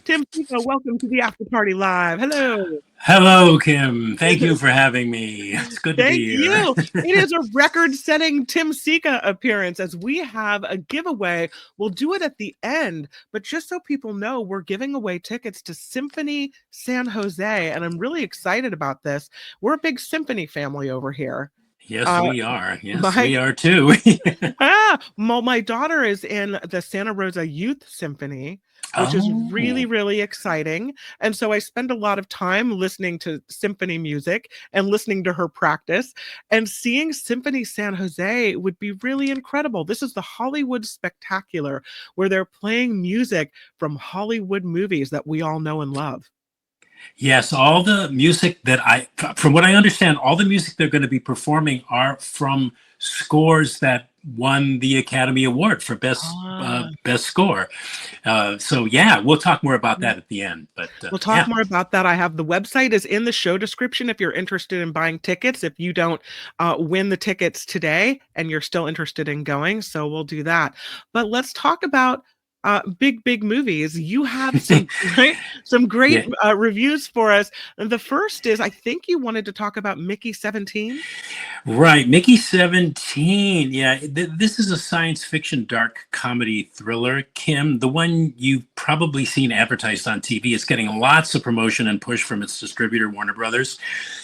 Tim Sika, welcome to the After Party Live. Hello. Hello, Kim. Thank you for having me. It's good to Thank be here. you. It is a record-setting Tim Sika appearance as we have a giveaway. We'll do it at the end, but just so people know, we're giving away tickets to Symphony San Jose, and I'm really excited about this. We're a big symphony family over here. Yes, Uh, we are. Yes, my we are too. my daughter is in the Santa Rosa Youth Symphony, which is really, Oh, really exciting. And so I spend a lot of time listening to symphony music and listening to her practice. And seeing Symphony San Jose would be really incredible. This is the Hollywood Spectacular, where they're playing music from Hollywood movies that we all know and love. yes. All the music from what I understand, all the music they're going to be performing are from scores that won the Academy Award for Ah. best score. So yeah, we'll talk more about that at the end. But We'll talk yeah. more about that. I have the website is in the show description if you're interested in buying tickets. If you don't win the tickets today and you're still interested in going, so we'll do that. But let's talk about big movies. You have some great Yeah. reviews for us. And the first is I think you wanted to talk about Mickey 17. Right, Mickey 17. Yeah, this is a science fiction dark comedy thriller. Kim, the one you've probably seen advertised on TV. It's getting lots of promotion and push from its distributor, Warner Brothers.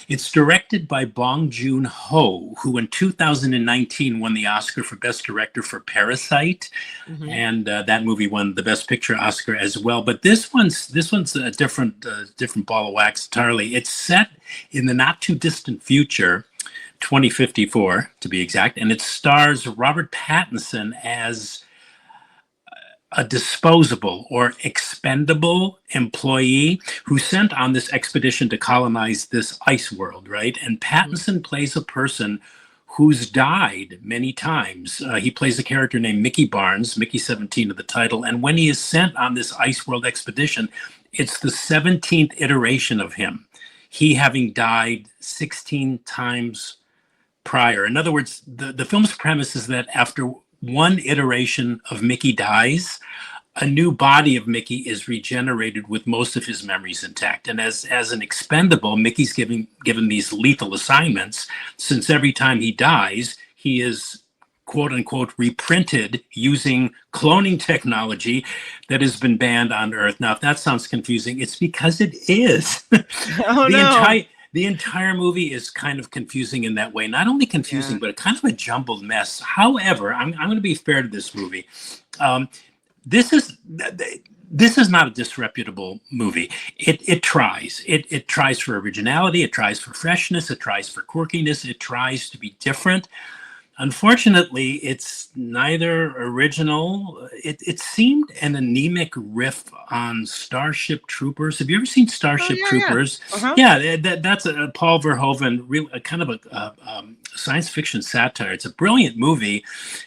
It's directed by Bong Joon-ho, who in 2019 won the Oscar for Best Director for Parasite, Mhm. and that movie won the Best Picture Oscar as well. But this one's a different ball of wax entirely. It's set in the not too distant future. 2054 to be exact, and it stars Robert Pattinson as a disposable or expendable employee who's sent on this expedition to colonize this ice world, right? And Mhm. Pattinson plays a person who's died many times. He plays a character named Mickey Barnes, Mickey 17 of the title, and when he is sent on this ice world expedition, it's the 17th iteration of him, he having died 16 times prior. In other words, the film's premise is that after one iteration of Mickey dies, a new body of Mickey is regenerated with most of his memories intact. And as an expendable, Mickey's given these lethal assignments, since every time he dies, he is quote unquote reprinted using cloning technology that has been banned on Earth. Now, if that sounds confusing, it's because it is. Oh the no. entire the entire movie is kind of confusing in that way. Not only Yeah. confusing, but kind of a jumbled mess. However, I'm going to be fair to this movie. Um, this is this is not a disreputable movie. It tries. It tries for originality. It tries for freshness. It tries for quirkiness. It tries to be different. Unfortunately, it's neither original. It seemed an anemic riff on Starship Troopers. Have you ever seen Oh Starship yeah, yeah. Troopers? Uh-huh. Yeah, that's a Paul Verhoeven, real a kind of a science fiction satire. It's a brilliant movie,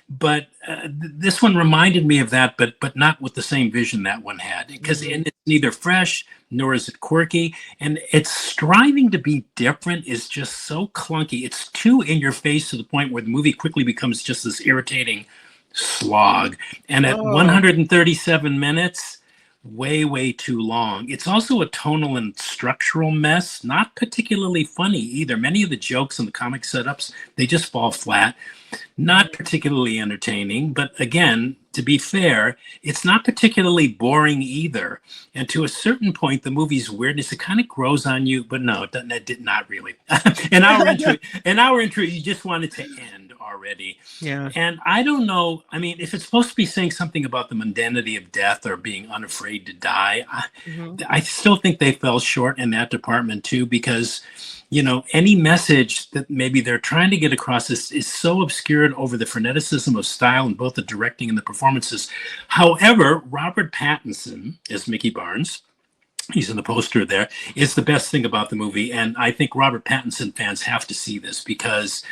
but this one reminded me of that, but not with the same vision that one had, because Mhm. it's neither fresh nor is it quirky, and it's striving to be different is just so clunky. It's too in your face to the point where the movie quickly becomes just this irritating slog. And at Oh. 137 minutes, way too long. It's also a tonal and structural mess, not particularly funny either. Many of the jokes and the comic setups, they just fall flat. Not particularly entertaining, but again, to be fair, it's not particularly boring either. And to a certain point, the movie's weirdness, it kind of grows on you, but no, it did not really. An hour intro, you just wanted to end already. Yeah. And I don't know, I mean, if it's supposed to be saying something about the mundanity of death or being unafraid to die, Mhm. I still think they fell short in that department too, because any message that maybe they're trying to get across is so obscured over the freneticism of style in both the directing and the performances. However, Robert Pattinson as Mickey Barnes, he's in the poster there, is the best thing about the movie. And I think Robert Pattinson fans have to see this, because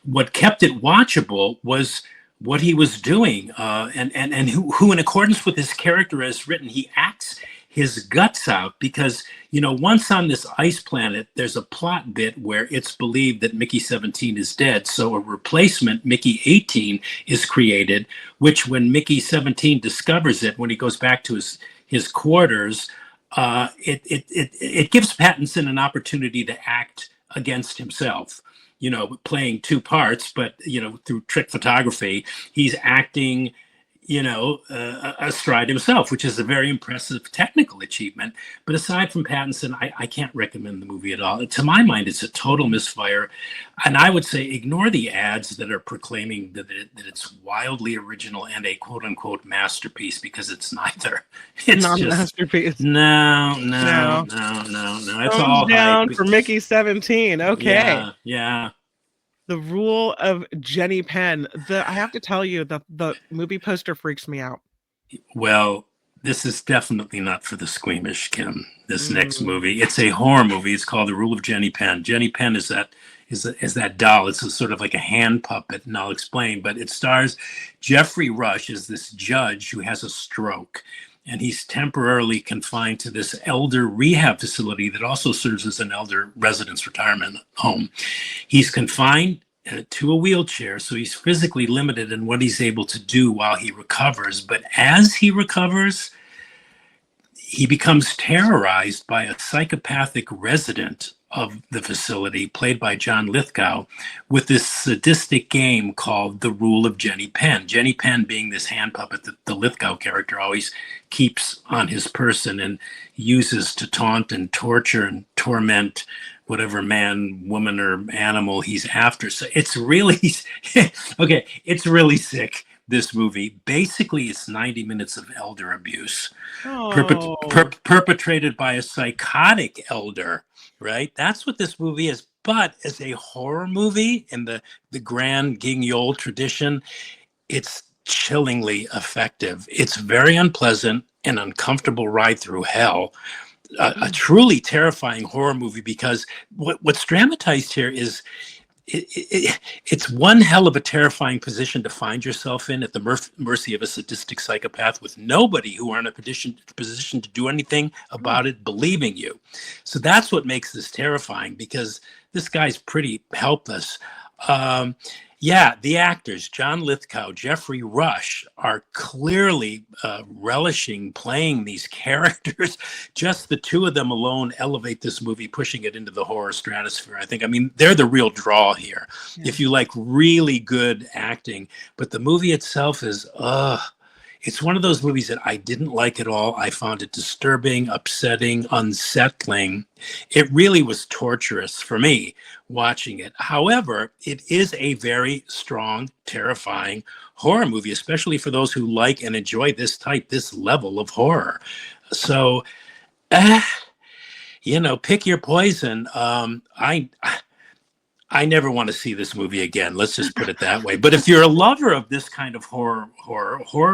what kept it watchable was what he was doing, and who, in accordance with his character as written, he acts his guts out, because once on this ice planet, there's a plot bit where it's believed that Mickey 17 is dead, so a replacement, Mickey 18, is created, which when Mickey 17 discovers it, when he goes back to his quarters, it gives Pattinson an opportunity to act against himself. Playing two parts, but through trick photography, he's acting astride himself, which is a very impressive technical achievement. But aside from Pattinson, I can't recommend the movie at all. To my mind, it's a total misfire. And I would say ignore the ads that are proclaiming that it's wildly original and a quote unquote masterpiece, because it's neither. It's Not a just masterpiece. no. No. It's Thumbs all hype. down for Mickey 17. Okay. Yeah. The Rule of Jenny Penn. I have to tell you, the movie poster freaks me out. Well, this is definitely not for the squeamish, Kim. This next Mm. movie, it's a horror movie. It's called The Rule of Jenny Penn. Jenny Penn is that doll. It's a sort of like a hand puppet, and I'll explain. But it stars Jeffrey Rush as this judge who has a stroke, and he's temporarily confined to this elder rehab facility that also serves as an elder residence retirement home. He's confined to a wheelchair, so he's physically limited in what he's able to do while he recovers. But as he recovers, he becomes terrorized by a psychopathic resident of the facility, played by John Lithgow, with this sadistic game called The Rule of Jenny Penn. Jenny Penn being this hand puppet that the Lithgow character always keeps on his person and uses to taunt and torture and torment whatever man, woman, or animal he's after. So it's really, okay, it's really sick, this movie. Basically, it's 90 minutes of elder abuse perpetrated by a psychotic elder, right? That's what this movie is. But as a horror movie in the grand guignol tradition, it's chillingly effective. It's very unpleasant, an uncomfortable ride through hell. A truly terrifying horror movie, because what's dramatized here is it's one hell of a terrifying position to find yourself in, at the mercy of a sadistic psychopath with nobody who are in a position to do anything about it believing you. So that's what makes this terrifying, because this guy's pretty helpless. The actors, John Lithgow, Jeffrey Rush, are clearly relishing playing these characters. Just the two of them alone elevate this movie, pushing it into the horror stratosphere, I think. I mean, they're the real draw here, if you like really good acting. But the movie itself is, it's one of those movies that I didn't like at all. I found it disturbing, upsetting, unsettling. It really was torturous for me watching it. However, it is a very strong, terrifying horror movie, especially for those who like and enjoy this level of horror. So, pick your poison. I never want to see this movie again. Let's just put it that way. But if you're a lover of this kind of horror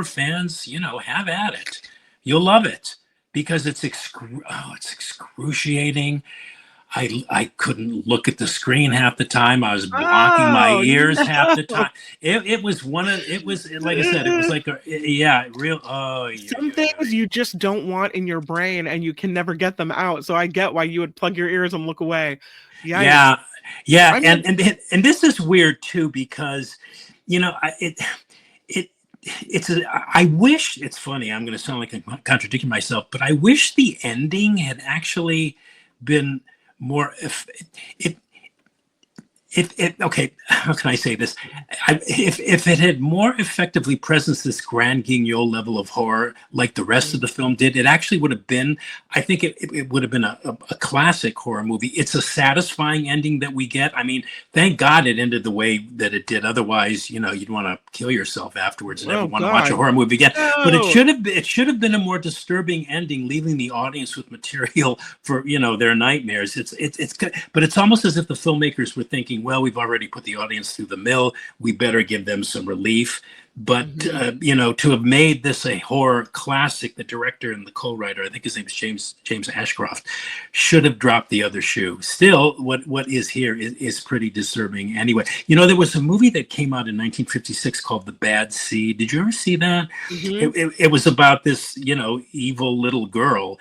fans, have at it. You'll love it, because it's excruciating. I couldn't look at the screen half the time. I was blocking my ears half the time. It was like I said, it was like Some things you just don't want in your brain, and you can never get them out. So I get why you would plug your ears and look away. Yeah. And this is weird too, because I wish, it's funny, I'm going to sound like I'm contradicting myself, but I wish the ending had actually been more, okay, how can I say this? If it had more effectively presenced this grand guignol level of horror like the rest of the film did, it actually would have been, I think it would have been a classic horror movie. It's a satisfying ending that we get. I mean, thank God it ended the way that it did. Otherwise, you'd want to kill yourself afterwards and never want to watch a horror movie again. No. But it should have been a more disturbing ending, leaving the audience with material for, their nightmares. But it's almost as if the filmmakers were thinking, well, we've already put the audience through the mill. We better give them some relief. But, to have made this a horror classic, the director and the co-writer, I think his name is James Ashcroft, should have dropped the other shoe. Still, what is here is pretty disturbing anyway. There was a movie that came out in 1956 called The Bad Seed. Did you ever see that? It was about this, evil little girl.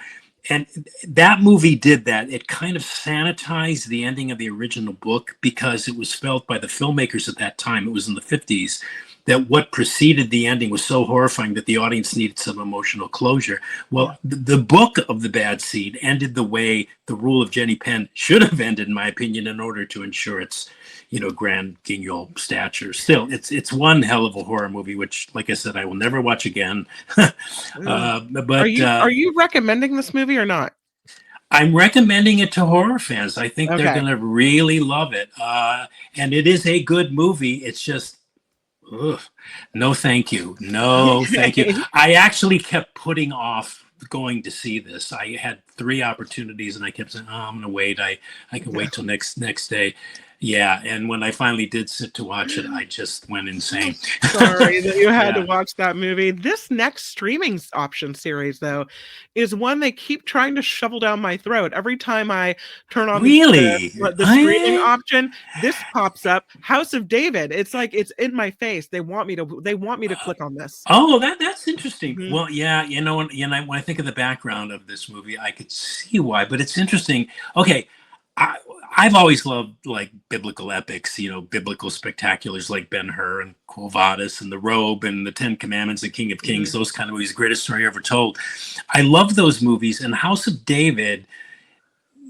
And that movie did that. It kind of sanitized the ending of the original book, because it was felt by the filmmakers at that time, it was in the 50s, that what preceded the ending was so horrifying that the audience needed some emotional closure. Yeah. Well, the book of The Bad Seed ended the way The Rule of Jenny Penn should have ended, in my opinion, in order to ensure its, grand guignol stature. Still, it's one hell of a horror movie, which, like I said, I will never watch again. Ooh. Are But you recommending this movie or not? I'm recommending it to horror fans. I think they're Okay. going to really love it. And it is a good movie. It's just, ugh, no, thank you. No, thank you. Okay. I actually kept putting off going to see this. I had 3 opportunities and I kept saying, oh, I'm going to wait. I can wait till next day. Yeah. And when I finally did sit to watch it, I just went insane. Sorry that you had to Yeah. watch that movie. This next streaming option series, though, is one they keep trying to shovel down my throat. Every time I turn on Really? the streaming option, this pops up. House of David. It's like it's in my face. They want me to click on this. Oh, that's interesting. Mhm. Well, yeah, when I think of the background of this movie, I could see why. But it's interesting. Okay, I've always loved like biblical epics, biblical spectaculars like Ben-Hur and Quo Vadis and The Robe and The Ten Commandments and King of Kings. Those kind of movies, greatest story ever told. I love those movies. And House of David,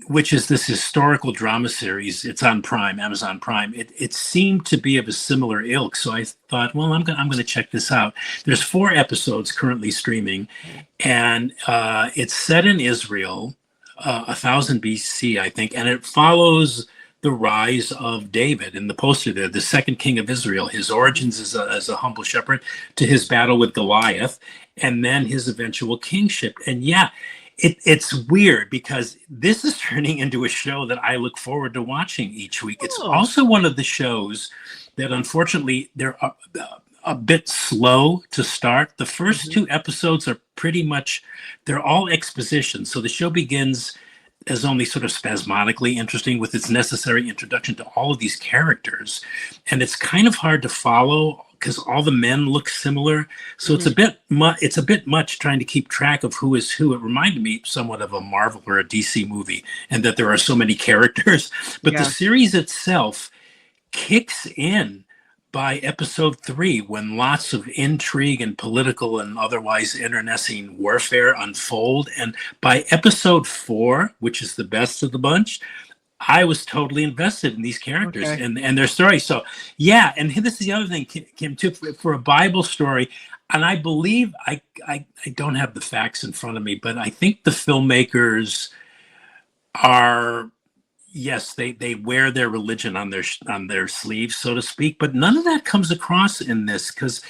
which is this historical drama series, it's on Prime, Amazon Prime. It seemed to be of a similar ilk, so I thought, well, I'm going to check this out. There's 4 episodes currently streaming, and it's set in Israel, 1000 BC, I think, and it follows the rise of David. In the poster there, the second king of Israel, his origins as a humble shepherd to his battle with Goliath, and then his eventual kingship. And yeah, it's weird because this is turning into a show that I look forward to watching each week. It's also one of the shows that, unfortunately, they're a bit slow to start. The first 2 episodes are pretty much, they're all exposition. So the show begins as only sort of spasmodically interesting with its necessary introduction to all of these characters. And it's kind of hard to follow because all the men look similar. So it's a bit much trying to keep track of who is who. It reminded me somewhat of a Marvel or a DC movie, and that there are so many characters. But the series itself kicks in by episode 3, when lots of intrigue and political and otherwise internecine warfare unfold. And by episode 4, which is the best of the bunch, I was totally invested in these characters and their stories. So yeah, and this is the other thing, Kim, too, for a Bible story. And I believe I don't have the facts in front of me, but I think the filmmakers are, yes, they wear their religion on their sleeves, so to speak. But none of that comes across in this, because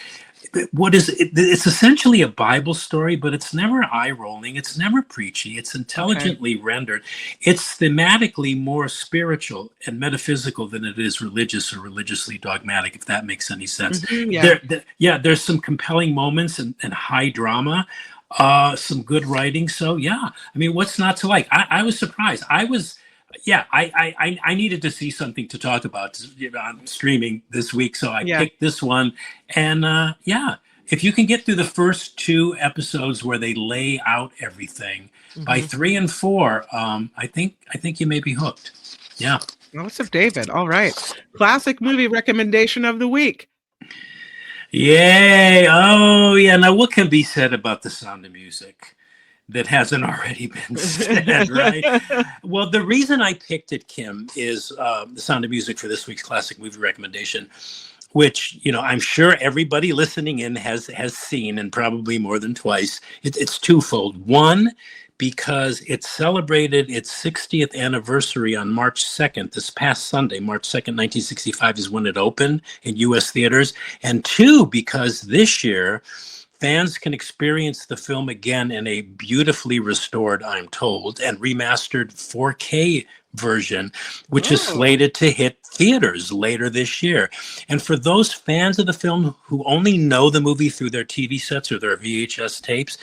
it's essentially a Bible story, but it's never eye-rolling, it's never preachy, it's intelligently rendered. It's thematically more spiritual and metaphysical than it is religious or religiously dogmatic, if that makes any sense. There's some compelling moments and high drama, some good writing. So yeah, I mean, what's not to like? I was surprised. I needed to see something to talk about on streaming this week, so I picked this one. And if you can get through the first 2 episodes where they lay out everything, by 3 and 4, I think you may be hooked. Yeah. House of David. All right. Classic movie recommendation of the week. Yay! Oh yeah. Now, what can be said about The Sound of Music that hasn't already been said, right? Well, the reason I picked it, Kim, is The Sound of Music for this week's classic movie recommendation, which, I'm sure everybody listening in has seen, and probably more than twice. It's twofold. One, because it celebrated its 60th anniversary on March 2nd. This past Sunday, March 2nd, 1965 is when it opened in U.S. theaters. And 2, because this year, fans can experience the film again in a beautifully restored, I'm told, and remastered 4K version, which is slated to hit theaters later this year. And for those fans of the film who only know the movie through their TV sets or their VHS tapes,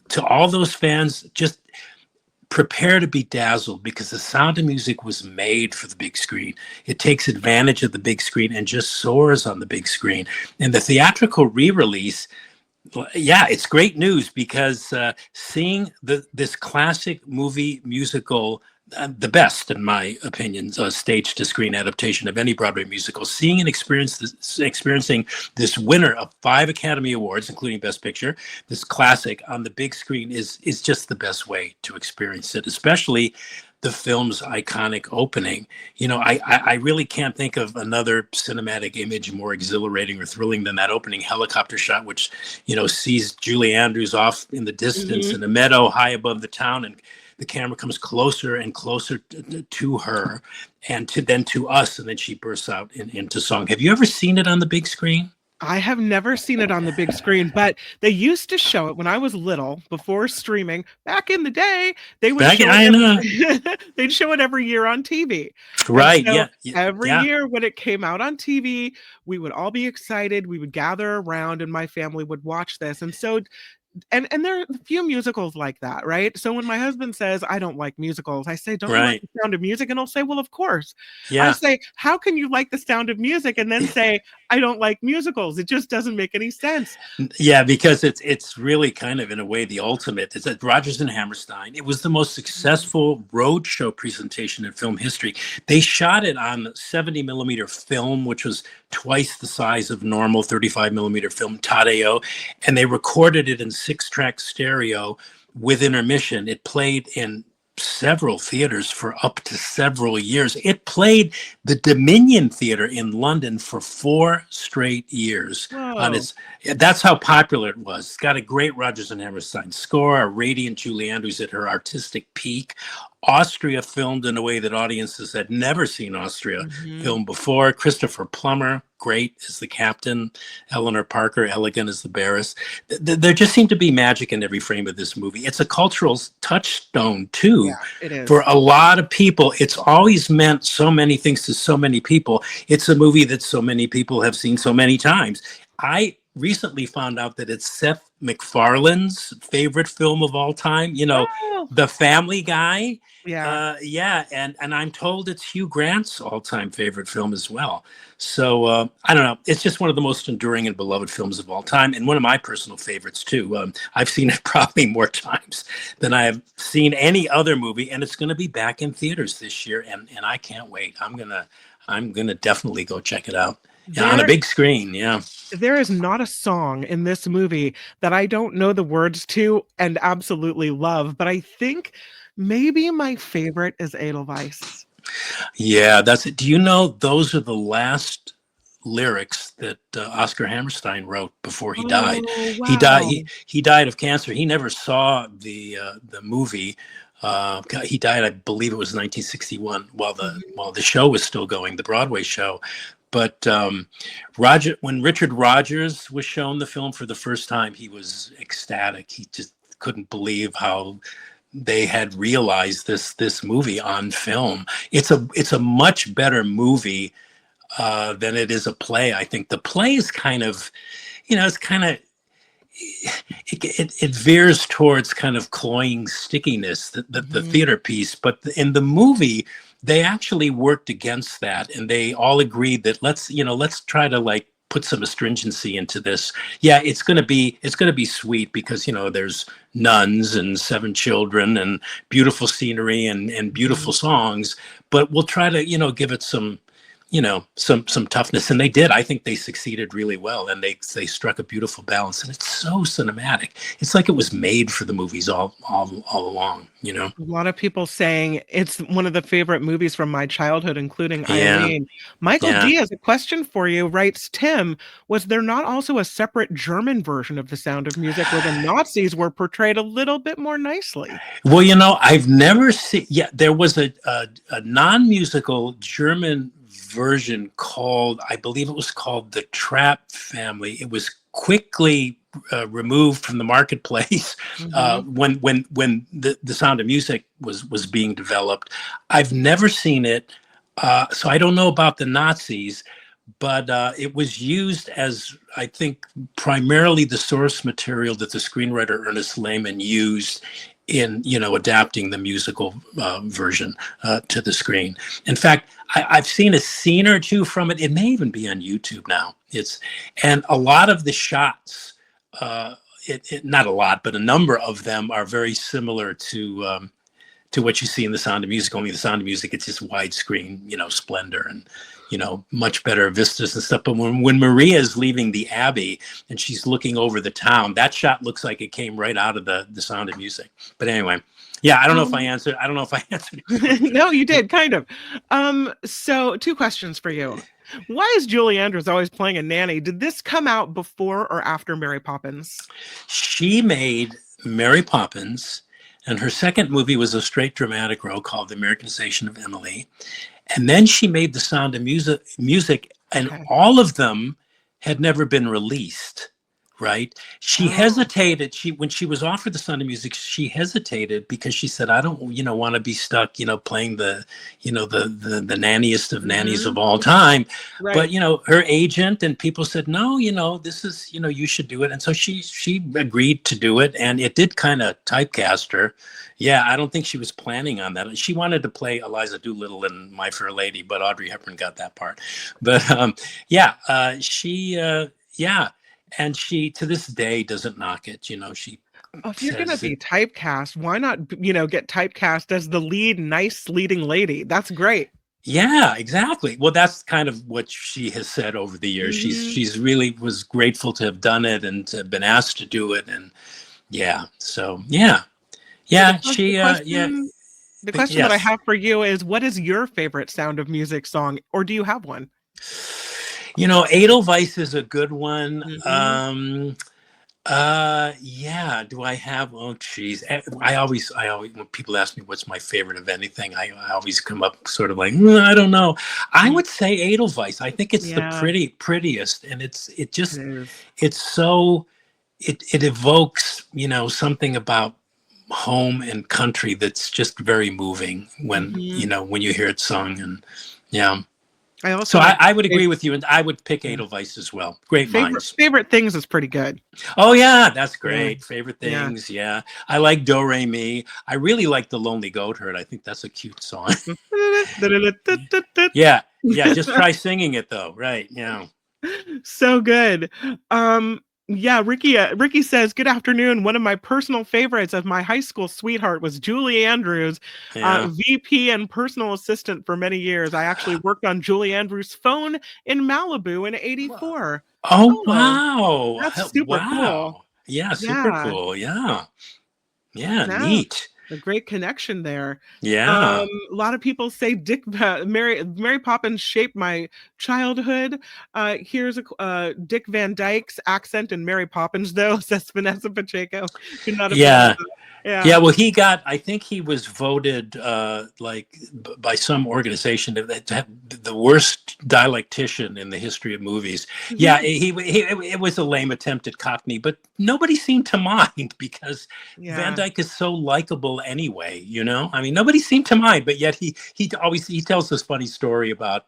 to all those fans, just prepare to be dazzled, because The Sound of Music was made for the big screen. It takes advantage of the big screen and just soars on the big screen. And the theatrical re-release, yeah, it's great news, because seeing this classic movie musical the best, in my opinion, stage to screen adaptation of any Broadway musical. Seeing and experiencing this winner of 5 Academy Awards, including Best Picture, this classic on the big screen is just the best way to experience it, especially the film's iconic opening. I really can't think of another cinematic image more exhilarating or thrilling than that opening helicopter shot, which, sees Julie Andrews off in the distance Mhm. in a meadow high above the town, and the camera comes closer and closer to her and to us, and then she bursts out into song. Have you ever seen it on the big screen? I have never seen it on the big screen, but they used to show it when I was little, before streaming. Back in the day, they would Back, show it I know. they'd show it every year on TV. And Right. so Yeah. Yeah. every Yeah. year when it came out on TV, we would all be excited. We would gather around and my family would watch this. And so and there are a few musicals like that, right? So when my husband says I don't like musicals, I say, "Don't you like Right. the Sound of Music?" And he'll say, "Well, of course." I Yeah. say, "How can you like the Sound of Music and then say I don't like musicals? It just doesn't make any sense." Yeah, because it's really kind of, in a way, the ultimate. It's at Rodgers and Hammerstein. It was the most successful roadshow presentation in film history. They shot it on 70 millimeter film, which was twice the size of normal 35 millimeter film Tadeo, and they recorded it in 6-track stereo with intermission. It played in several theaters for up to several years. It played the Dominion Theatre in London for 4 straight years on Whoa. its. That's how popular it was. It's got a great Rodgers and Hammerstein score, a radiant Julie Andrews at her artistic peak. Austria filmed in a way that audiences had never seen Austria Mhm. film before. Christopher Plummer, great as the captain. Eleanor Parker, elegant as the Barris. There just seemed to be magic in every frame of this movie. It's a cultural touchstone, Yeah, too, it for is. a lot of people. It's always meant so many things to so many people. It's a movie that so many people have seen so many times. I recently found out that it's Seth MacFarlane's favorite film of all time. Oh, The Family Guy. yeah. Yeah, and I'm told it's Hugh Grant's all-time favorite film as well. So I don't know. It's just one of the most enduring and beloved films of all time, and one of my personal favorites too. I've seen it probably more times than I have seen any other movie, and it's going to be back in theaters this year, and I can't wait. I'm gonna definitely go check it out. Yeah, on a There big screen. Yeah. there is not a song in this movie that I don't know the words to and absolutely love, but I think maybe my favorite is Edelweiss. Yeah, that's it. Do you know those are the last lyrics that Oscar Hammerstein wrote before he died? Oh, He died. wow. He died of cancer. He never saw the movie. He died, I believe it was 1961, Mhm. while the show was still going, the Broadway show. But when Richard Rodgers was shown the film for the first time, he was ecstatic. He just couldn't believe how they had realized this movie on film. It's a much better movie than it is a play. I think the play is kind of, it's kind of, it veers towards kind of cloying stickiness, the Mhm. theater piece. But in the movie, they actually worked against that, and they all agreed that let's try to like put some astringency into this. Yeah, it's gonna be sweet because there's nuns and 7 children and beautiful scenery and beautiful Mhm. songs, but we'll try to give it some toughness, and they did. I think they succeeded really well, and they struck a beautiful balance, and it's so cinematic. It's like it was made for the movies all along. A lot of people saying it's one of the favorite movies from my childhood, including Yeah. Eileen. Michael Yeah. D has a question for you, writes Tim, was there not also a separate German version of The Sound of Music where the Nazis were portrayed a little bit more nicely? Well, I've never seen. Yeah, there was a non-musical German version called, I believe it was called The Trap Family. It was quickly removed from the marketplace Mhm. when the Sound of Music was being developed. I've never seen it, so I don't know about the Nazis, but it was used as, I think, primarily the source material that the screenwriter Ernest Lehman used in adapting the musical version to the screen. In fact, I've seen a scene or two from it. It may even be on YouTube now. And a lot of the shots, not a lot, but a number of them are very similar to what you see in The Sound of Music. Only The Sound of Music, it's just widescreen, splendor and much better vistas and stuff. But when Maria is leaving the Abbey and she's looking over the town, that shot looks like it came right out of the Sound of Music. But anyway, yeah, I don't know if I answered. I don't know if I answered your question. No, you did, kind of. So two questions for you. Why is Julie Andrews always playing a nanny? Did this come out before or after Mary Poppins? She made Mary Poppins, and her second movie was a straight dramatic role called The Americanization of Emily. And then she made The Sound of Music, and Okay. all of them had never been released. Right? She hesitated. When she was offered The Sound of Music, she hesitated because she said, "I don't, want to be stuck, playing the nanniest of nannies of all time." Right. But her agent and people said, "No, this is, you should do it." And so she agreed to do it, and it did kind of typecast her. Yeah, I don't think she was planning on that. She wanted to play Eliza Doolittle in My Fair Lady, but Audrey Hepburn got that part. But yeah. And she, to this day, doesn't knock it. She if you're going to says be typecast, why not, get typecast as the nice leading lady? That's great. Yeah, exactly. Well, that's kind of what she has said over the years. She's really was grateful to have done it and to have been asked to do it. And yeah, so yeah. The question that I Yes. have for you is, what is your favorite Sound of Music song, or do you have one? Edelweiss is a good one. Mhm. Yeah, do I have? Oh geez, I always when people ask me what's my favorite of anything, I always come up sort of like, I don't know. I would say Edelweiss. I think it's the prettiest, and it evokes something about home and country that's just very moving when when you hear it sung. And yeah, I also so like I would agree with you, and I would pick Edelweiss as well. Great minds. Favorite Things is pretty good. Oh yeah, that's great. Yeah. Favorite Things. Yeah. I like Do Re Mi. I really like The Lonely Goat Herd. I think that's a cute song. Yeah. Just try singing it though. Right. Yeah. So good. Ricky says, good afternoon. One of my personal favorites of my high school sweetheart was Julie Andrews, VP and personal assistant for many years. I actually worked on Julie Andrews' phone in Malibu in '84. Oh wow. That's super cool. Yeah, super cool. Yeah. Neat. A great connection there. Yeah. A lot of people say Mary Poppins shaped my childhood. Here's Dick Van Dyke's accent in Mary Poppins, though, says Vanessa Pacheco. Could not have Yeah. Yeah. Well, I think he was voted by some organization to have the worst dialectician in the history of movies. Yeah, it was a lame attempt at Cockney, but nobody seemed to mind because Van Dyke is so likable anyway. I mean, nobody seemed to mind, but yet he tells this funny story about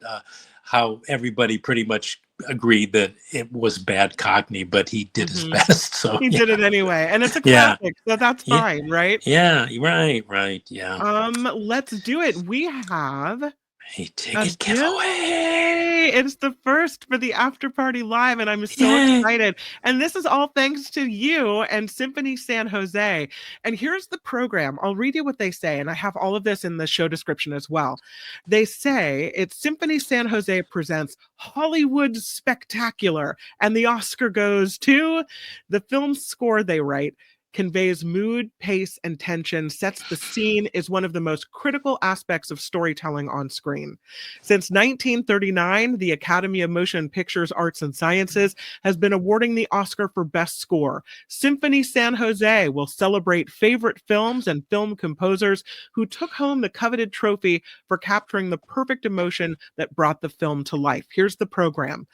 how everybody pretty much agreed that it was bad Cockney, but he did his best. So he did it anyway, and it's a classic, so that's fine, right? Yeah, right. Yeah. Let's do it. We have a ticket giveaway. It's the first for the After Party Live, and I'm so excited. And this is all thanks to you and Symphony San Jose. And here's the program. I'll read you what they say, and I have all of this in the show description as well. They say it's Symphony San Jose presents Hollywood Spectacular, and the Oscar goes to the film score they write. Conveys mood, pace, and tension, sets the scene, is one of the most critical aspects of storytelling on screen. Since 1939, the Academy of Motion Pictures Arts and Sciences has been awarding the Oscar for Best Score. Symphony San Jose will celebrate favorite films and film composers who took home the coveted trophy for capturing the perfect emotion that brought the film to life. Here's the program.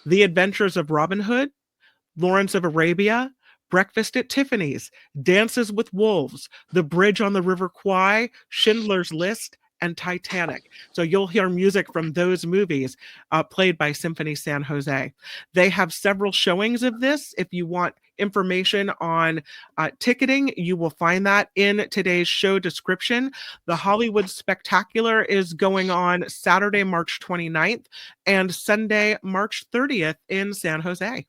The Adventures of Robin Hood, Lawrence of Arabia, Breakfast at Tiffany's, Dances with Wolves, The Bridge on the River Kwai, Schindler's List, and Titanic. So you'll hear music from those movies played by Symphony San Jose. They have several showings of this. If you want information on ticketing, you will find that in today's show description. The Hollywood Spectacular is going on Saturday, March 29th and Sunday, March 30th in San Jose.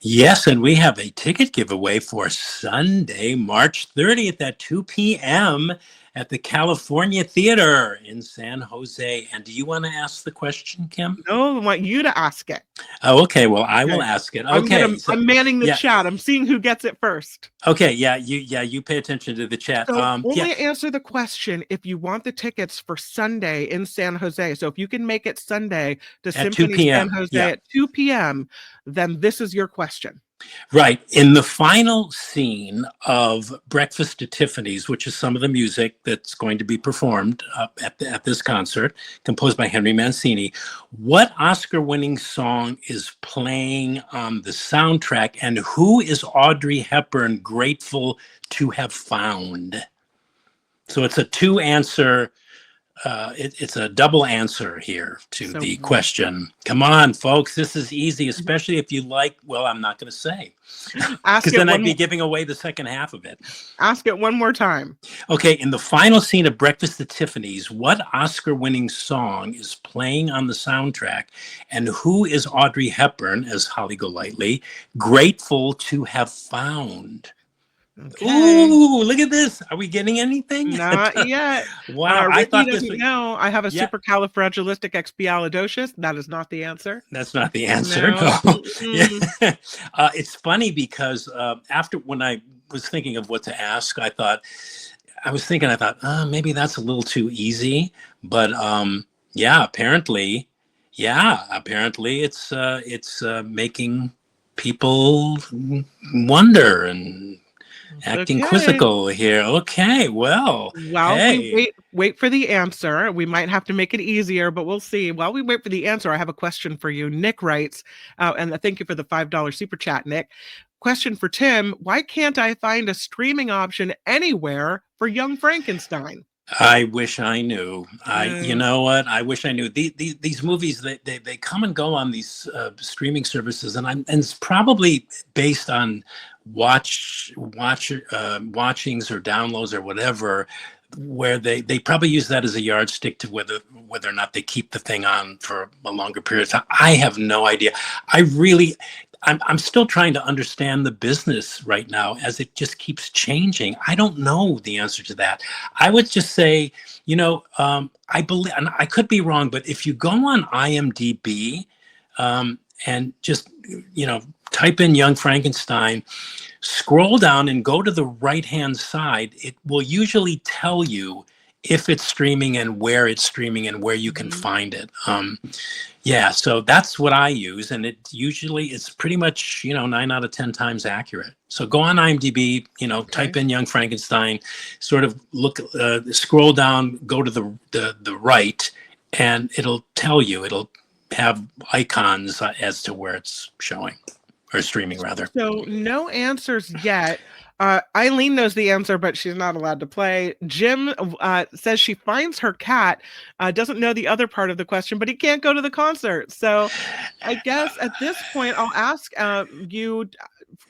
Yes, and we have a ticket giveaway for Sunday, March 30th at 2 p.m. at the California Theater in San Jose. And do you want to ask the question, Kim? No, I want you to ask it. Oh, okay. Well, I will Okay. ask it. Okay. So, I'm manning the yeah. chat. I'm seeing who gets it first. Okay. You pay attention to the chat. So Yeah. only answer the question if you want the tickets for Sunday in San Jose. So if you can make it Sunday to At 2 Symphony San p.m. Jose Yeah. at 2 p.m., then this is your question. Right. In the final scene of Breakfast at Tiffany's, which is some of the music that's going to be performed at this concert, composed by Henry Mancini, what Oscar-winning song is playing on the soundtrack, and who is Audrey Hepburn grateful to have found? So it's a two-answer it's a double answer here to So the question. Come on, folks, this is easy, especially if you like. Well, I'm not going to say, ask because it then I'd one be giving away the second half of it. ask it one more time. Okay, in the final scene of Breakfast at Tiffany's, what Oscar-winning song is playing on the soundtrack, and who is Audrey Hepburn, as Holly Golightly, grateful to have found? Okay. Ooh, look at this. Are we getting anything? Not yet. Wow, I Ricky thought this doesn't was, know. I have a yeah, supercalifragilisticexpialidocious. That is not the answer. that's not the answer. No. No. Yeah. Mm-mm. It's funny because after when I was thinking of what to ask, I thought, maybe that's a little too easy. But yeah, apparently it's making people wonder and acting Okay. quizzical here. Okay, well, While we hey. wait for the answer, we might have to make it easier, but we'll see. While we wait for the answer, I have a question for you. Nick writes, and thank you for the $5 super chat, Nick. Question for Tim: why can't I find a streaming option anywhere for Young Frankenstein? I wish I knew. You Uh, know what? I wish I knew. These movies, they come and go on these streaming services, and it's probably based on watchings or downloads or whatever, where they probably use that as a yardstick to whether or not they keep the thing on for a longer period of time. I have no idea. I'm still trying to understand the business right now as it just keeps changing. I don't know the answer to that. I would just say, I believe, and I could be wrong, but if you go on IMDb and just, type in Young Frankenstein, scroll down and go to the right-hand side, it will usually tell you if it's streaming and where it's streaming and where you can mhm. find it. Yeah, so that's what I use, and it's pretty much 9 out of 10 times accurate. So go on IMDb, Okay. type in Young Frankenstein, sort of scroll down, go to the right, and it'll tell you. It'll have icons as to where it's showing or streaming rather. So no answers yet. Eileen knows the answer, but she's not allowed to play. Jim says she finds her cat, doesn't know the other part of the question, but he can't go to the concert. So I guess at this point, I'll ask you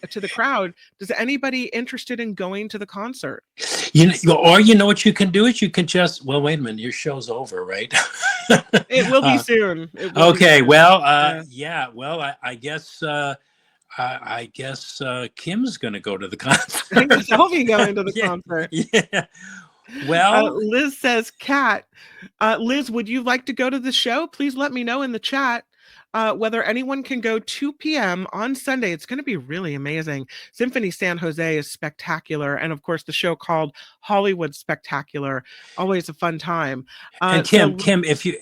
to the crowd, does anybody interested in going to the concert? Or what you can do is you can just, well, wait a minute, your show's over, right? It will be uh, soon. It will be okay, soon. well, Yeah. yeah, well, I guess Kim's going to go to the I guess concert. I'll be going to the Yeah, concert. yeah. Well, Liz says, Cat. Liz, would you like to go to the show? Please let me know in the chat whether anyone can go 2 p.m. on Sunday. It's going to be really amazing. Symphony San Jose is spectacular. And of course, the show called Hollywood Spectacular, always a fun time. and So, Kim, if you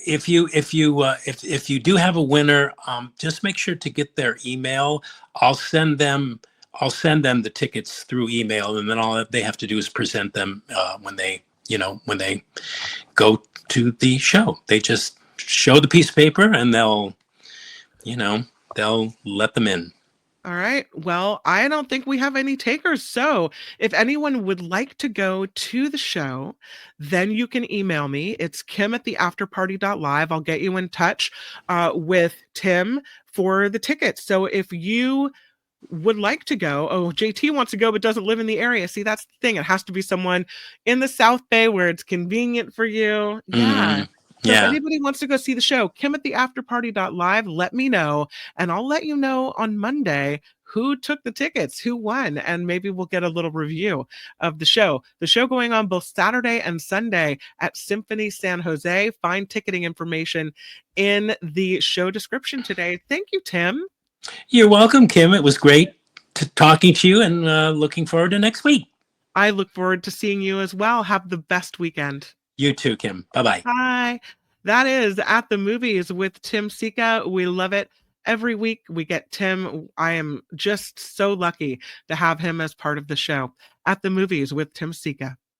do have a winner, just make sure to get their email. I'll send them the tickets through email, and then all they have to do is present them when they go to the show. They just show the piece of paper, and they'll let them in. all right. Well, I don't think we have any takers. So, if anyone would like to go to the show, then you can email me. It's kim@theafterparty.live. I'll get you in touch with Tim for the tickets. So, if you would like to go, oh, JT wants to go but doesn't live in the area. See, that's the thing. It has to be someone in the South Bay where it's convenient for you. Yeah. Mhm. So if Yeah. anybody wants to go see the show, Kim at the afterparty.live, let me know. And I'll let you know on Monday who took the tickets, who won, and maybe we'll get a little review of the show. The show going on both Saturday and Sunday at Symphony San Jose. Find ticketing information in the show description today. Thank you, Tim. You're welcome, Kim. It was great talking to you, and looking forward to next week. I look forward to seeing you as well. Have the best weekend. You too, Kim. Bye-bye. Hi. That is At the Movies with Tim Sika. We love it. Every week we get Tim. I am just so lucky to have him as part of the show. At the Movies with Tim Sika.